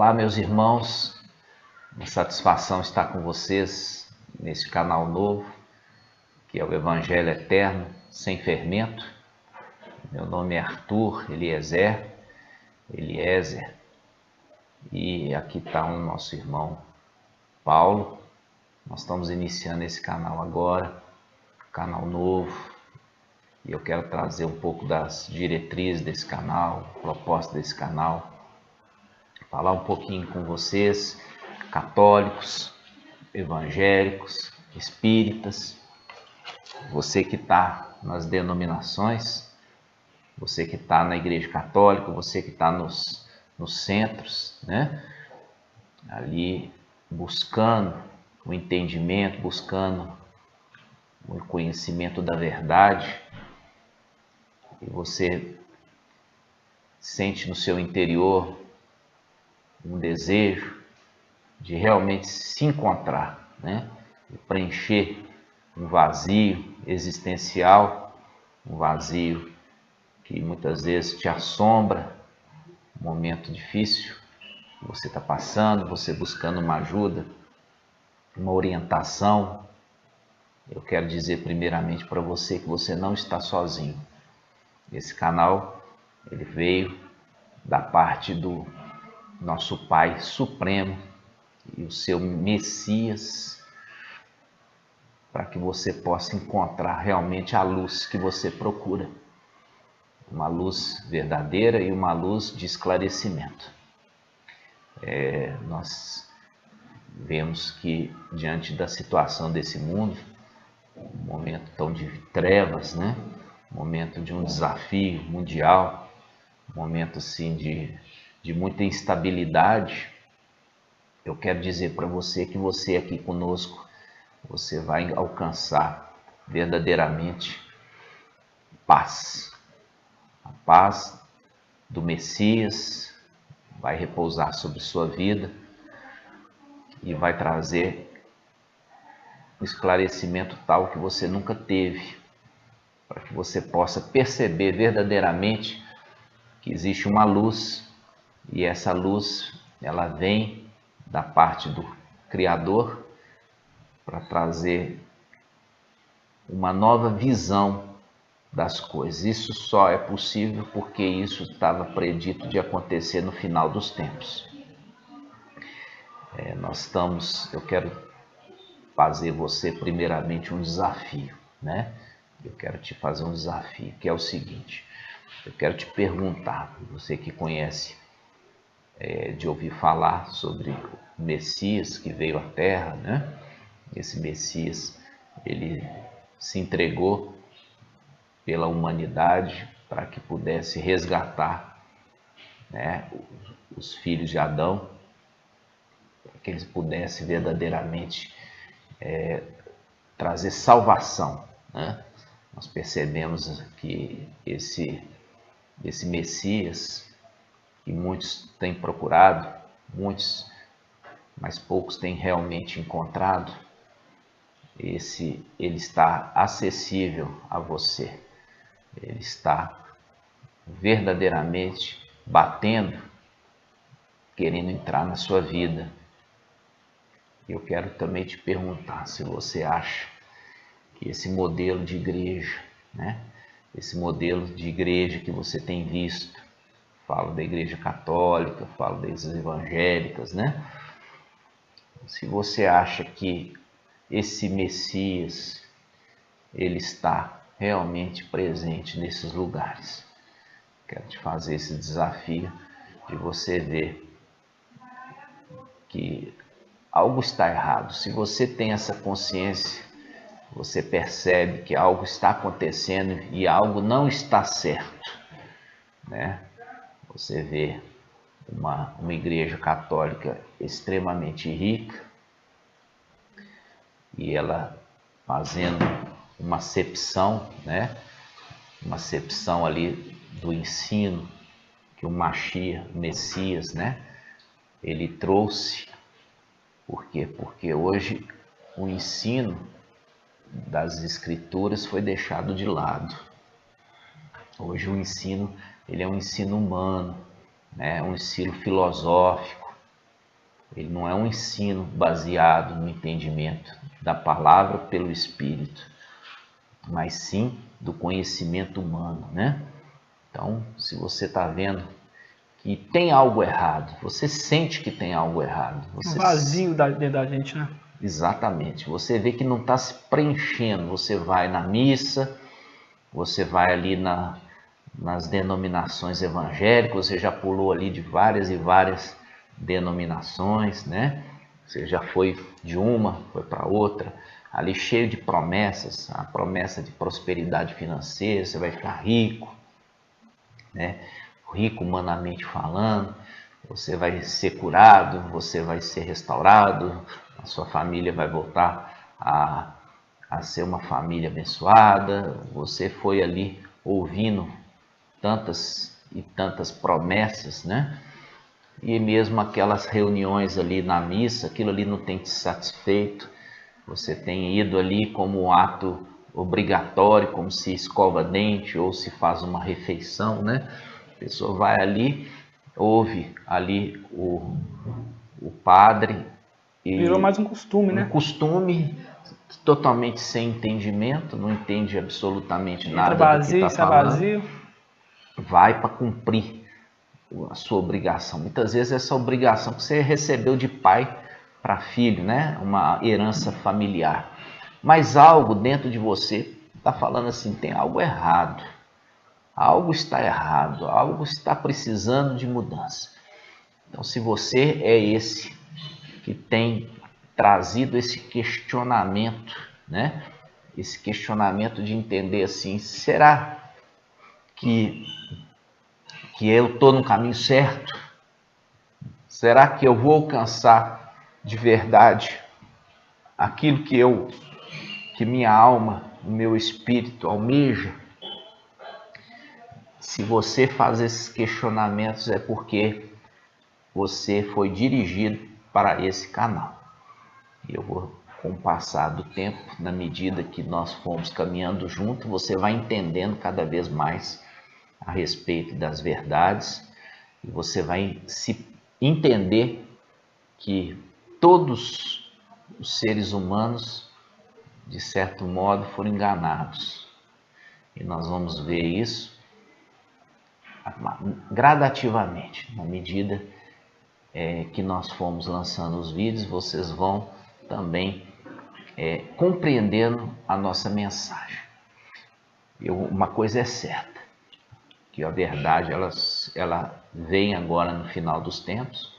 Olá, meus irmãos, uma satisfação estar com vocês nesse canal novo, que é o Evangelho Eterno, sem fermento. Meu nome é Arthur Eliezer, e aqui está o nosso irmão Paulo. Nós estamos iniciando esse canal agora, canal novo, e eu quero trazer um pouco das diretrizes desse canal, proposta desse canal, falar um pouquinho com vocês, católicos, evangélicos, espíritas, você que está nas denominações, você que está na Igreja Católica, você que está nos centros, né? Ali buscando o entendimento, buscando o conhecimento da verdade, e você sente no seu interior um desejo de realmente se encontrar, né? De preencher um vazio existencial, um vazio que muitas vezes te assombra, um momento difícil que você está passando, você buscando uma ajuda, uma orientação. Eu quero dizer primeiramente para você que você não está sozinho. Esse canal, ele veio da parte do nosso Pai Supremo e o seu Messias, para que você possa encontrar realmente a luz que você procura. Uma luz verdadeira e uma luz de esclarecimento. Nós vemos que diante da situação desse mundo, um momento tão de trevas, né? Um momento de um desafio mundial, um momento assim de muita instabilidade, eu quero dizer para você que você aqui conosco, você vai alcançar verdadeiramente paz. A paz do Messias vai repousar sobre sua vida e vai trazer um esclarecimento tal que você nunca teve, para que você possa perceber verdadeiramente que existe uma luz, e essa luz, ela vem da parte do Criador para trazer uma nova visão das coisas. Isso só é possível porque isso estava predito de acontecer no final dos tempos. Eu quero fazer você primeiramente um desafio, né? Eu quero te fazer um desafio, que é o seguinte: eu quero te perguntar, você que conhece, de ouvir falar sobre o Messias que veio à Terra, né? Esse Messias, ele se entregou pela humanidade para que pudesse resgatar, né, os filhos de Adão, para que eles pudessem verdadeiramente trazer salvação, né? Nós percebemos que esse Messias, que muitos têm procurado, mas poucos têm realmente encontrado, ele está acessível a você. Ele está verdadeiramente batendo, querendo entrar na sua vida. Eu quero também te perguntar se você acha que esse modelo de igreja, né? Esse modelo de igreja que você tem visto, falo da igreja católica, falo das evangélicas, né? Se você acha que esse Messias, ele está realmente presente nesses lugares. Quero te fazer esse desafio de você ver que algo está errado. Se você tem essa consciência, você percebe que algo está acontecendo e algo não está certo, né? Você vê uma igreja católica extremamente rica e ela fazendo uma acepção, né? Uma acepção ali do ensino que o Messias, né? Ele trouxe. Por quê? Porque hoje o ensino das escrituras foi deixado de lado. Hoje o ensino, ele é um ensino humano, né? Um ensino filosófico, Ele não é um ensino baseado no entendimento da palavra pelo Espírito, mas sim do conhecimento humano, né? Então, se você está vendo que tem algo errado, você sente que tem algo errado. Um vazio dentro da gente, né? Exatamente. Você vê que não está se preenchendo. Você vai na missa, você vai ali nas denominações evangélicas, você já pulou ali de várias e várias denominações, né? Você já foi de uma, foi para outra, ali cheio de promessas, a promessa de prosperidade financeira, você vai ficar rico, né? Rico humanamente falando, você vai ser curado, você vai ser restaurado, a sua família vai voltar a ser uma família abençoada. Você foi ali ouvindo tantas e tantas promessas, né? E mesmo aquelas reuniões ali na missa, aquilo ali não tem te satisfeito. Você tem ido ali como um ato obrigatório, como se escova dente ou se faz uma refeição, né? A pessoa vai ali, ouve ali o padre e Virou mais um costume, um né? costume totalmente sem entendimento, não entende absolutamente Entra nada do que vazio, está sai falando, vazio. vai para cumprir a sua obrigação. Muitas vezes essa obrigação que você recebeu de pai para filho, né? Uma herança familiar. Mas algo dentro de você está falando assim, tem algo errado. Algo está errado, algo está precisando de mudança. Então, se você é esse que tem trazido esse questionamento, né? Esse questionamento de entender assim, será que eu estou no caminho certo? Será que eu vou alcançar de verdade aquilo que minha alma, o meu espírito almeja? Se você faz esses questionamentos é porque você foi dirigido para esse canal. E eu vou, com o passar do tempo, na medida que nós fomos caminhando junto, você vai entendendo cada vez mais a respeito das verdades e você vai se entender que todos os seres humanos, de certo modo, foram enganados. E nós vamos ver isso gradativamente, na medida que nós fomos lançando os vídeos, vocês vão também compreendendo a nossa mensagem. Uma coisa é certa, que a verdade ela vem agora no final dos tempos,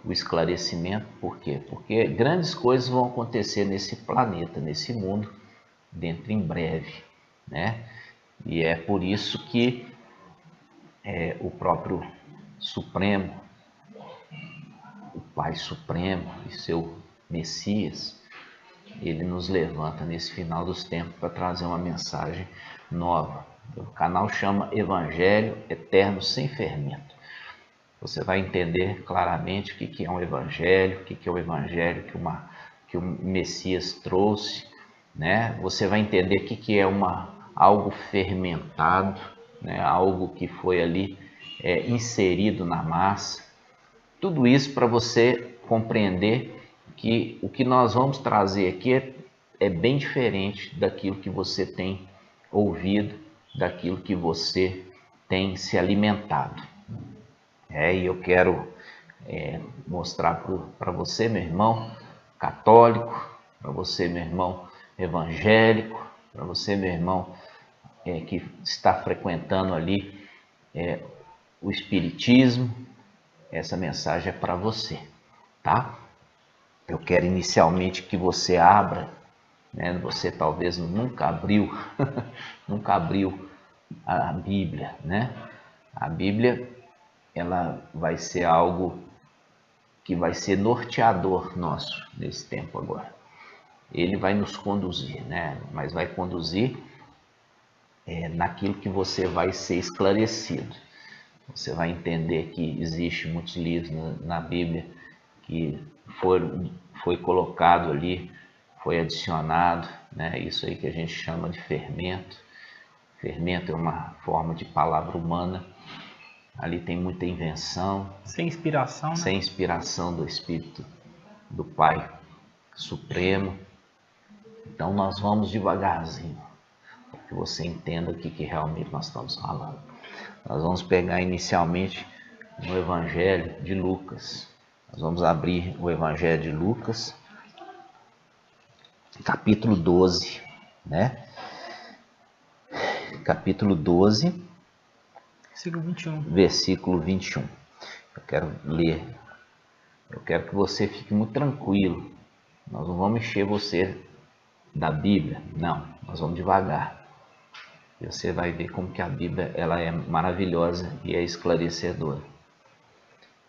o esclarecimento. Por quê? Porque grandes coisas vão acontecer nesse planeta, nesse mundo, dentro em breve, né? E é por isso que o próprio Supremo, o Pai Supremo e seu Messias, ele nos levanta nesse final dos tempos para trazer uma mensagem nova. O canal chama Evangelho Eterno Sem Fermento. Você vai entender claramente o que é um evangelho, o que é o evangelho que o Messias trouxe, né? Você vai entender o que é algo fermentado, né? Algo que foi ali inserido na massa. Tudo isso para você compreender que o que nós vamos trazer aqui é bem diferente daquilo que você tem ouvido, daquilo que você tem se alimentado. E eu quero mostrar para você, meu irmão católico, para você, meu irmão evangélico, para você, meu irmão que está frequentando ali o Espiritismo, essa mensagem é para você, tá? Eu quero inicialmente que você abra, né? Você talvez nunca abriu, nunca abriu a Bíblia, né? A Bíblia, ela vai ser algo que vai ser norteador nosso nesse tempo agora. Ele vai nos conduzir, né? Mas vai conduzir naquilo que você vai ser esclarecido. Você vai entender que existe muitos livros na Bíblia que foi colocado ali, foi adicionado, né? Isso aí que a gente chama de fermento. Fermento é uma forma de palavra humana Ali tem muita invenção, Sem inspiração, né? sem inspiração do Espírito do Pai Supremo. Então nós vamos devagarzinho, para que você entenda o que realmente nós estamos falando. Nós vamos pegar inicialmente no Evangelho de Lucas. Nós vamos abrir o Evangelho de Lucas, capítulo 12, né? Capítulo 12, versículo 21. Eu quero ler. Eu quero que você fique muito tranquilo. Nós não vamos encher você da Bíblia, não. Nós vamos devagar. E você vai ver como que a Bíblia ela é maravilhosa e é esclarecedora.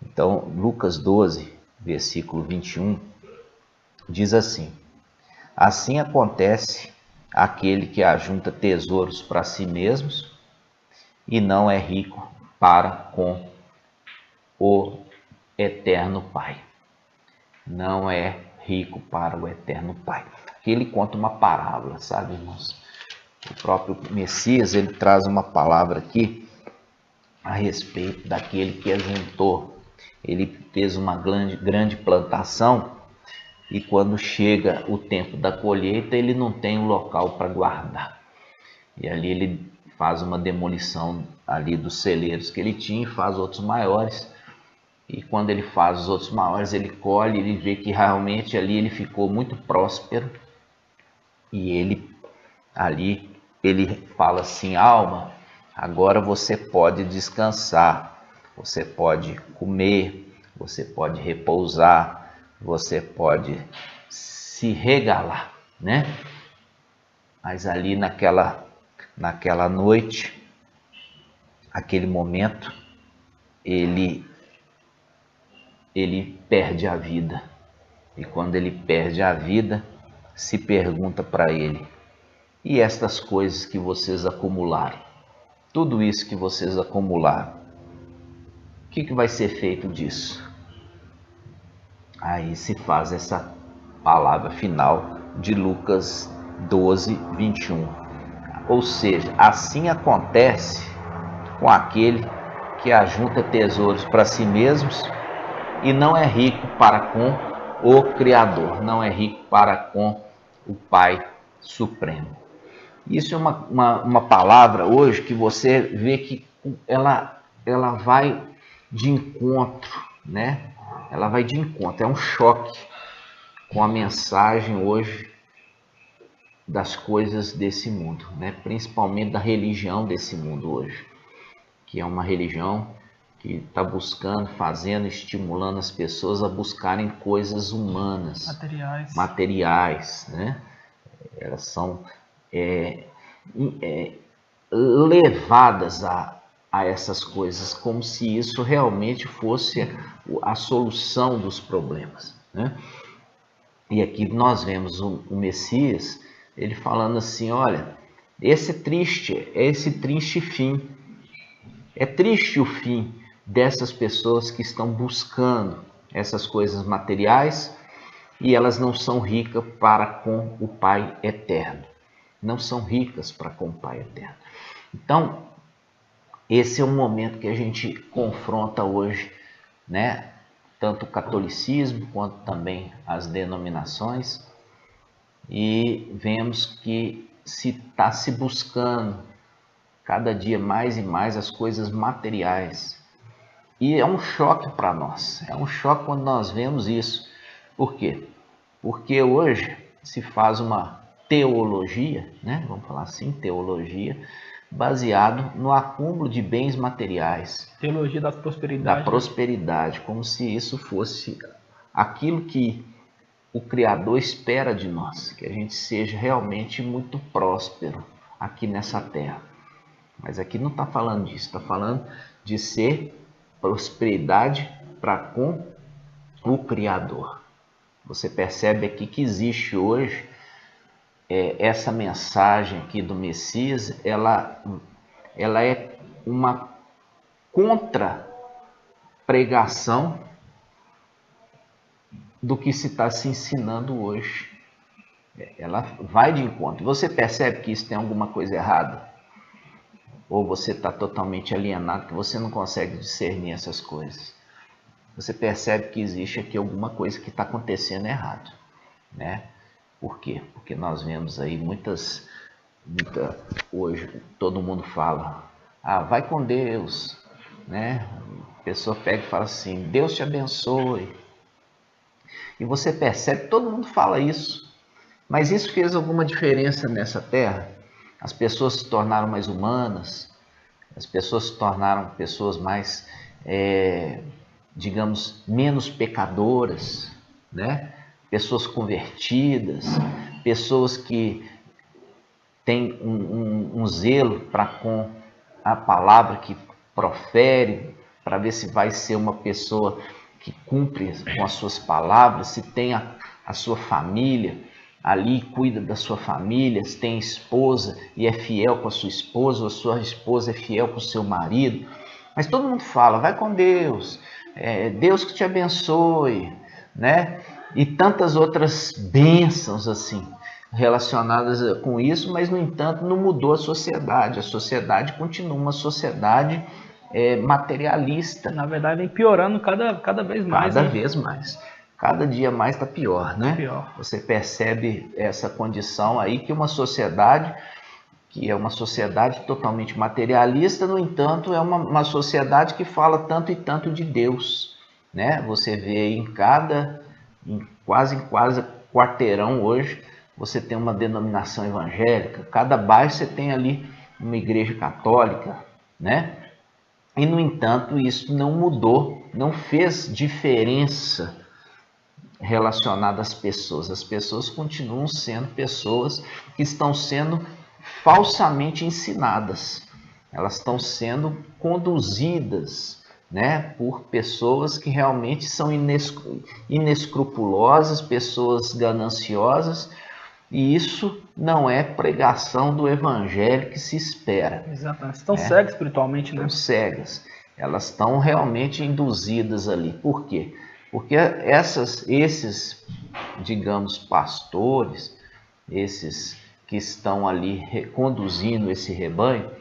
Então, Lucas 12, versículo 21, diz assim: Assim acontece aquele que ajunta tesouros para si mesmos e não é rico para com o eterno Pai. Não é rico para o eterno Pai. Aqui ele conta uma parábola, sabe, irmãos? O próprio Messias, ele traz uma palavra aqui a respeito daquele que ajuntou. Ele fez uma grande plantação e quando chega o tempo da colheita, ele não tem um local para guardar. E ali ele faz uma demolição ali dos celeiros que ele tinha e faz outros maiores. E quando ele faz os outros maiores, ele colhe, ele vê que realmente ali ele ficou muito próspero. E ele fala assim: alma, agora você pode descansar, você pode comer, você pode repousar, você pode se regalar, né? Mas ali naquela noite, aquele momento, ele perde a vida. E quando ele perde a vida, se pergunta para ele: e estas coisas que vocês acumularam? Tudo isso que vocês acumularam, o que vai ser feito disso? Aí se faz essa palavra final de Lucas 12, 21. Ou seja, assim acontece com aquele que ajunta tesouros para si mesmos e não é rico para com o Criador, não é rico para com o Pai Supremo. Isso é uma palavra hoje que você vê que ela vai de encontro, né? Ela vai de encontro, é um choque com a mensagem hoje das coisas desse mundo, né? Principalmente da religião desse mundo hoje, que é uma religião que está buscando, fazendo, estimulando as pessoas a buscarem coisas humanas, materiais, né? Elas são levadas a essas coisas como se isso realmente fosse a solução dos problemas, né? E aqui nós vemos o Messias, ele falando assim: olha, esse triste fim, é triste o fim dessas pessoas que estão buscando essas coisas materiais e elas não são ricas para com o Pai Eterno. Não são ricas para com o Pai Eterno. Então, esse é um momento que a gente confronta hoje, né? Tanto o catolicismo quanto também as denominações, e vemos que está se buscando cada dia mais e mais as coisas materiais. E é um choque para nós, é um choque quando nós vemos isso. Por quê? Porque hoje se faz uma teologia, né? Vamos falar assim, teologia, baseado no acúmulo de bens materiais. Teologia da prosperidade. Da prosperidade, como se isso fosse aquilo que o Criador espera de nós, que a gente seja realmente muito próspero aqui nessa terra. Mas aqui não está falando disso, está falando de ser prosperidade para com o Criador. Você percebe aqui que existe hoje essa mensagem aqui do Messias, ela é uma contra-pregação do que se está se ensinando hoje. Ela vai de encontro. Você percebe que isso tem alguma coisa errada? ou você está totalmente alienado que você não consegue discernir essas coisas? Você percebe que existe aqui alguma coisa que está acontecendo errado, né? Por quê? Porque nós vemos aí hoje todo mundo fala, vai com Deus, né? A pessoa pega e fala assim, Deus te abençoe. E você percebe que todo mundo fala isso. Mas isso fez alguma diferença nessa terra? As pessoas se tornaram mais humanas, as pessoas se tornaram pessoas mais, digamos, menos pecadoras, né? Pessoas convertidas, pessoas que têm um zelo para com a palavra que profere, para ver se vai ser uma pessoa que cumpre com as suas palavras, se tem a sua família ali, cuida da sua família, se tem esposa e é fiel com a sua esposa, ou a sua esposa é fiel com o seu marido. Mas todo mundo fala, vai com Deus, Deus que te abençoe, né? E tantas outras bênçãos assim relacionadas com isso, mas no entanto não mudou a sociedade continua uma sociedade materialista. Na verdade, vem piorando cada vez mais, Cada né? vez mais. Cada dia mais está pior, né? Pior. Você percebe essa condição aí que uma sociedade, que é uma sociedade totalmente materialista, no entanto, é uma sociedade que fala tanto e tanto de Deus, né? Você vê aí em quase quarteirão hoje, você tem uma denominação evangélica, cada bairro você tem ali uma igreja católica, né? E, no entanto, isso não mudou, não fez diferença relacionada às pessoas. As pessoas continuam sendo pessoas que estão sendo falsamente ensinadas. Elas estão sendo conduzidas, né, por pessoas que realmente são inescrupulosas, pessoas gananciosas, e isso não é pregação do evangelho que se espera. Exatamente. Estão cegas espiritualmente, né? Estão cegas. Elas estão realmente induzidas ali. Por quê? Porque esses, digamos, pastores, esses que estão ali conduzindo esse rebanho,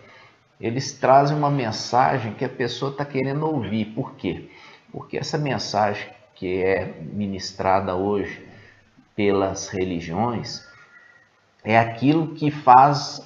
eles trazem uma mensagem que a pessoa está querendo ouvir. Por quê? Porque essa mensagem que é ministrada hoje pelas religiões é aquilo que faz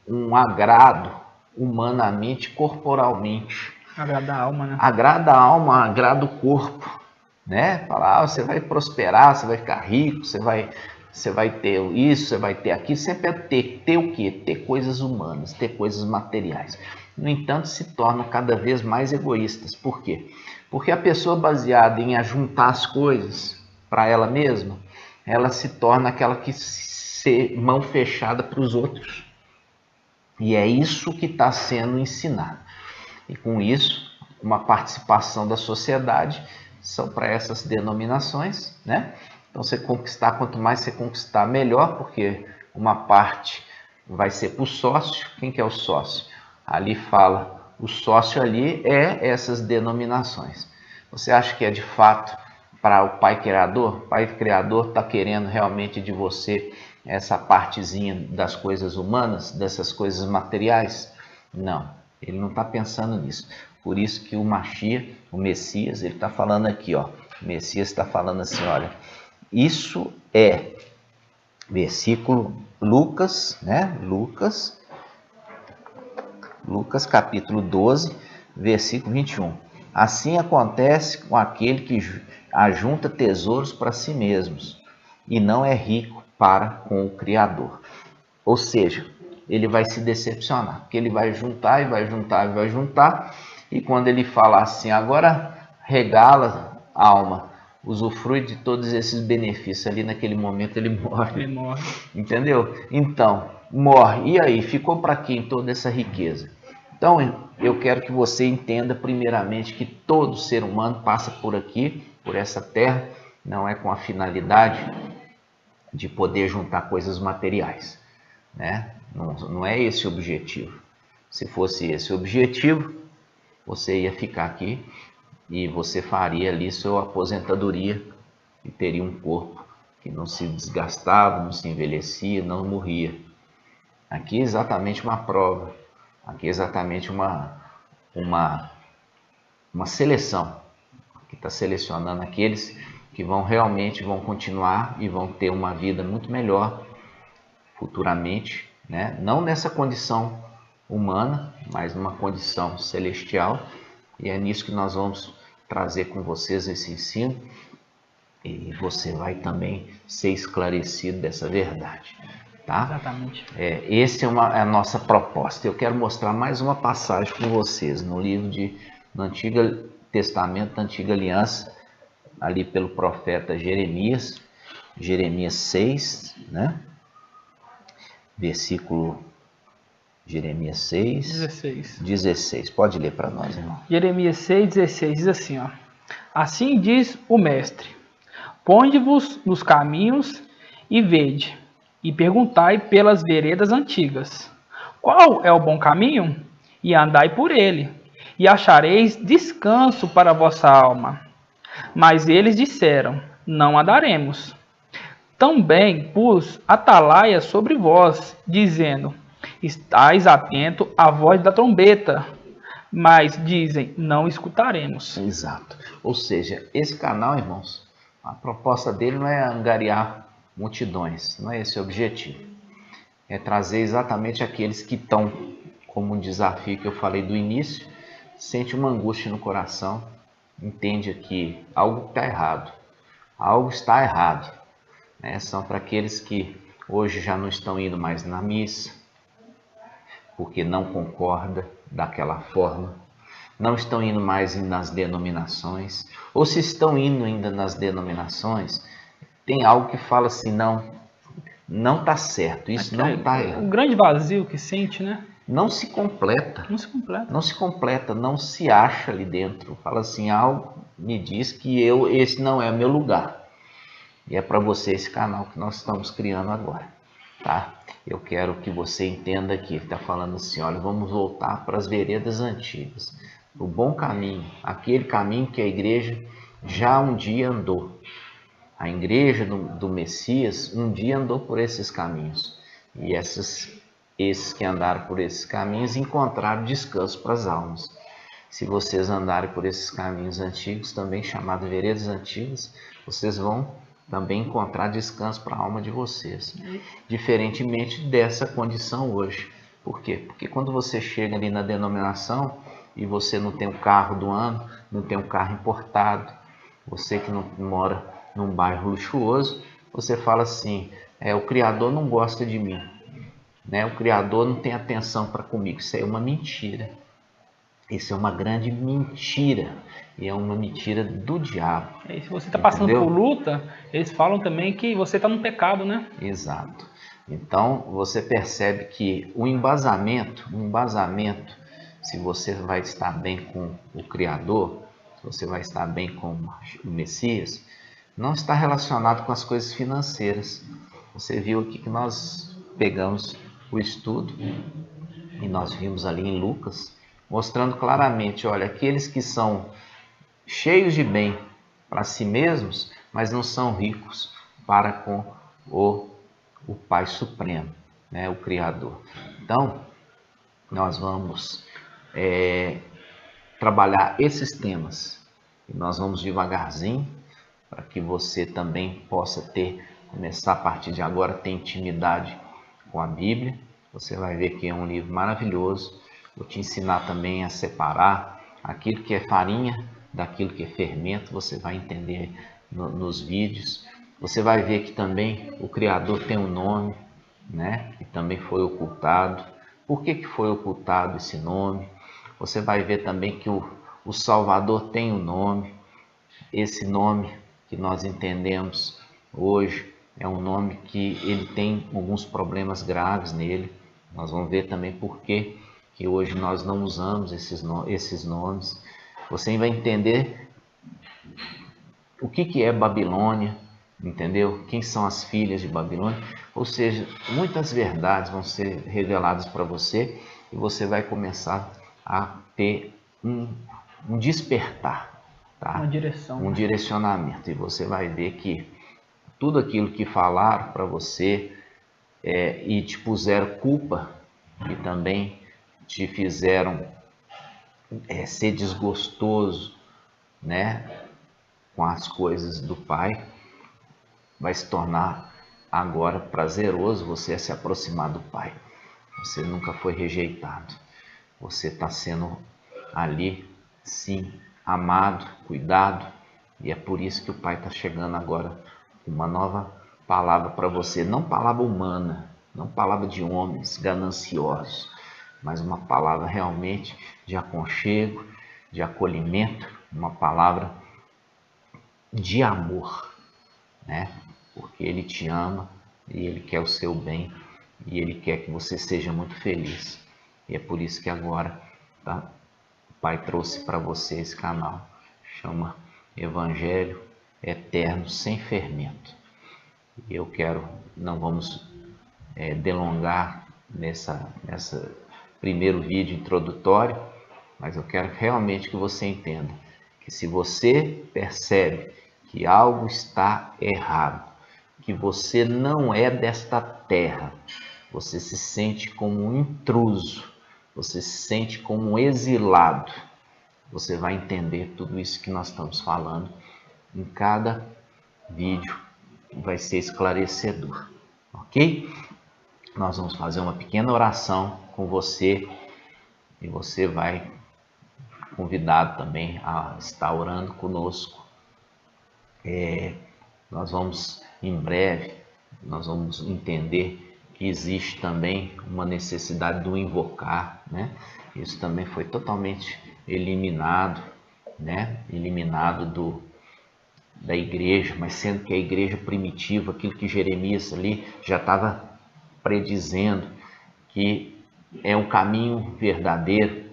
um agrado humanamente, corporalmente. Agrada a alma, né? Agrada a alma, agrada o corpo, né? Falar, você vai prosperar, você vai ficar rico, você vai ter isso, você vai ter aquilo. Sempre é ter o quê? Ter coisas humanas, ter coisas materiais. No entanto, se tornam cada vez mais egoístas. Por quê? Porque a pessoa baseada em ajuntar as coisas para ela mesma, ela se torna aquela que se mão fechada para os outros. E é isso que está sendo ensinado. E com isso, uma participação da sociedade são para essas denominações, né? Então, você conquistar, quanto mais você conquistar, melhor, porque uma parte vai ser para o sócio. Quem que é o sócio? Ali fala, o sócio ali é essas denominações. Você acha que é de fato para o Pai Criador? O Pai Criador está querendo realmente de você essa partezinha das coisas humanas, dessas coisas materiais? Não, ele não está pensando nisso. Por isso que o Mashiach, o Messias, ele está falando aqui, ó. O Messias está falando assim, olha, isso é versículo Lucas, né? Lucas capítulo 12, versículo 21. Assim acontece com aquele que ajunta tesouros para si mesmos e não é rico para com o Criador. Ou seja, ele vai se decepcionar, porque ele vai juntar e vai juntar e vai juntar, e quando ele falar assim, agora regala a alma, usufrui de todos esses benefícios, ali naquele momento ele morre. Ele morre. Entendeu? Então, morre. E aí, ficou para quem toda essa riqueza? Então, eu quero que você entenda primeiramente que todo ser humano passa por aqui, por essa terra, não é com a finalidade de poder juntar coisas materiais, né? Não é esse o objetivo. Se fosse esse o objetivo, você ia ficar aqui e você faria ali sua aposentadoria e teria um corpo que não se desgastava, não se envelhecia, não morria. Aqui é exatamente uma prova. Aqui é exatamente uma seleção, que está selecionando aqueles que realmente vão continuar e vão ter uma vida muito melhor futuramente, né? Não nessa condição humana, mas numa condição celestial. E é nisso que nós vamos trazer com vocês esse ensino. E você vai também ser esclarecido dessa verdade, tá? Exatamente. Essa é a nossa proposta. Eu quero mostrar mais uma passagem com vocês no livro no Antigo Testamento, da Antiga Aliança, ali pelo profeta Jeremias, Jeremias 6, né? Versículo Jeremias 6, 16. Pode ler para nós, irmão. Jeremias 6,16 diz assim, ó: Assim diz o Mestre: Ponde-vos nos caminhos e vede, e perguntai pelas veredas antigas: Qual é o bom caminho? E andai por ele, e achareis descanso para a vossa alma. Mas eles disseram: Não andaremos. Também pus atalaia sobre vós, dizendo: Estais atento à voz da trombeta. Mas dizem: Não escutaremos. Exato. Ou seja, esse canal, irmãos, a proposta dele não é angariar multidões, não é esse o objetivo. É trazer exatamente aqueles que estão, como um desafio que eu falei do início, sente uma angústia no coração, entende que algo está errado, algo está errado, né? São para aqueles que hoje já não estão indo mais na missa, porque não concorda daquela forma, não estão indo mais nas denominações, ou se estão indo ainda nas denominações, tem algo que fala assim, não está certo, isso não está errado. Um grande vazio que sente, né? Não se completa. Não se acha ali dentro. Fala assim, algo me diz que esse não é meu lugar. E é para você esse canal que nós estamos criando agora, tá? Eu quero que você entenda que ele está falando assim, olha, vamos voltar para as veredas antigas, o bom caminho, aquele caminho que a igreja já um dia andou. A igreja do Messias um dia andou por esses caminhos. E esses que andaram por esses caminhos encontraram descanso para as almas. Se vocês andarem por esses caminhos antigos, também chamados veredas antigas, vocês vão também encontrar descanso para a alma de vocês. Diferentemente dessa condição hoje. Por quê? Porque quando você chega ali na denominação e você não tem o carro do ano, não tem um carro importado, você que não mora num bairro luxuoso, você fala assim, o Criador não gosta de mim, né? O Criador não tem atenção para comigo. Isso é uma mentira. Isso é uma grande mentira. E é uma mentira do diabo. E se você está passando por luta, eles falam também que você está no pecado, né? Exato. Então, você percebe que o embasamento, se você vai estar bem com o Criador, se você vai estar bem com o Messias, não está relacionado com as coisas financeiras. Você viu aqui que nós pegamos o estudo e nós vimos ali em Lucas, mostrando claramente, olha, aqueles que são cheios de bem para si mesmos, mas não são ricos para com o Pai Supremo, né, o Criador. Então, nós vamos trabalhar esses temas e nós vamos devagarzinho para que você também possa começar a partir de agora, ter intimidade com a Bíblia. Você vai ver que é um livro maravilhoso. Vou te ensinar também a separar aquilo que é farinha daquilo que é fermento. Você vai entender nos vídeos. Você vai ver que também o Criador tem um nome, né? Que também foi ocultado. Por que foi ocultado esse nome? Você vai ver também que o Salvador tem um nome. Esse nome que nós entendemos hoje é um nome que ele tem alguns problemas graves nele. Nós vamos ver também por que hoje nós não usamos esses nomes. Você vai entender o que é Babilônia, entendeu? Quem são as filhas de Babilônia? Ou seja, muitas verdades vão ser reveladas para você e você vai começar a ter um despertar, tá? Uma direção. Um direcionamento. E você vai ver que tudo aquilo que falaram para você e te puseram culpa e também te fizeram ser desgostoso, né, com as coisas do Pai, vai se tornar agora prazeroso você se aproximar do Pai. Você nunca foi rejeitado. Você está sendo ali, sim, amado, cuidado, e é por isso que o Pai está chegando agora com uma nova palavra para você. Não palavra humana, não palavra de homens gananciosos, mas uma palavra realmente de aconchego, de acolhimento, uma palavra de amor, né? Porque Ele te ama e Ele quer o seu bem e Ele quer que você seja muito feliz. E é por isso que agora, tá? O Pai trouxe para você esse canal, chama Evangelho Eterno Sem Fermento. E eu quero, não vamos delongar nessa primeiro vídeo introdutório, mas eu quero realmente que você entenda que se você percebe que algo está errado, que você não é desta terra, você se sente como um intruso, você se sente como um exilado, você vai entender tudo isso que nós estamos falando em cada vídeo, vai ser esclarecedor, ok? Nós vamos fazer uma pequena oração com você e você vai convidado também a estar orando conosco. Nós vamos, em breve, nós vamos entender que existe também uma necessidade do invocar, né? Isso também foi totalmente eliminado, né? Eliminado da igreja, mas sendo que a igreja primitiva, aquilo que Jeremias ali já estava predizendo, que é um caminho verdadeiro,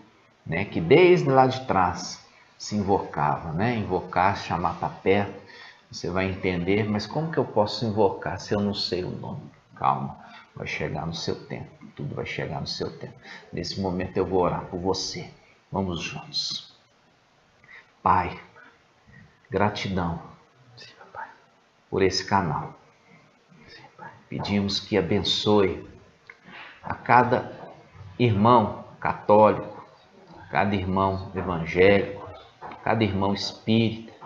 né? Que desde lá de trás se invocava, né? Invocar, chamar para perto, você vai entender, mas como que eu posso invocar se eu não sei o nome? Calma, vai chegar no seu tempo, tudo vai chegar no seu tempo. Nesse momento eu vou orar por você, vamos juntos. Pai, gratidão por esse canal. Pedimos que abençoe a cada irmão católico, cada irmão evangélico, cada irmão espírita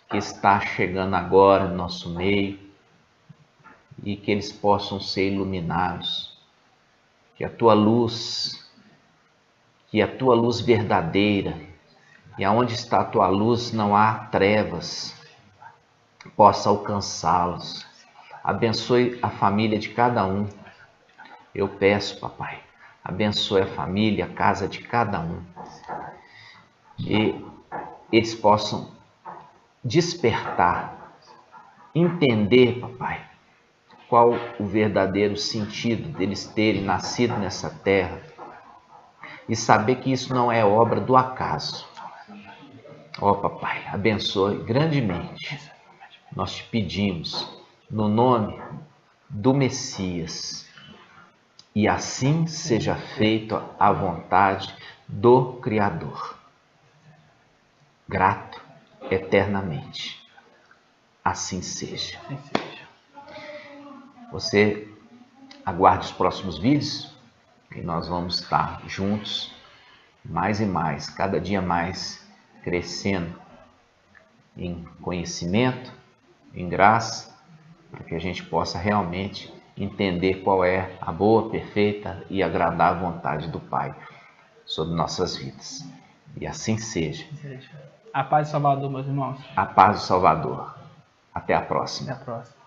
que está chegando agora no nosso meio e que eles possam ser iluminados, que a tua luz verdadeira, e aonde está a tua luz não há trevas, possa alcançá-los. Abençoe a família de cada um. Eu peço, papai, abençoe a família, a casa de cada um. E eles possam despertar, entender, papai, qual o verdadeiro sentido deles terem nascido nessa terra e saber que isso não é obra do acaso. Ó, papai, abençoe grandemente. Nós te pedimos no nome do Messias. E assim seja feita a vontade do Criador. Grato eternamente. Assim seja. Você aguarde os próximos vídeos e nós vamos estar juntos mais e mais, cada dia mais, crescendo em conhecimento, em graça, para que a gente possa realmente entender qual é a boa, perfeita e agradável vontade do Pai sobre nossas vidas. E assim seja. A paz do Salvador, meus irmãos. A paz do Salvador. Até a próxima. Até a próxima.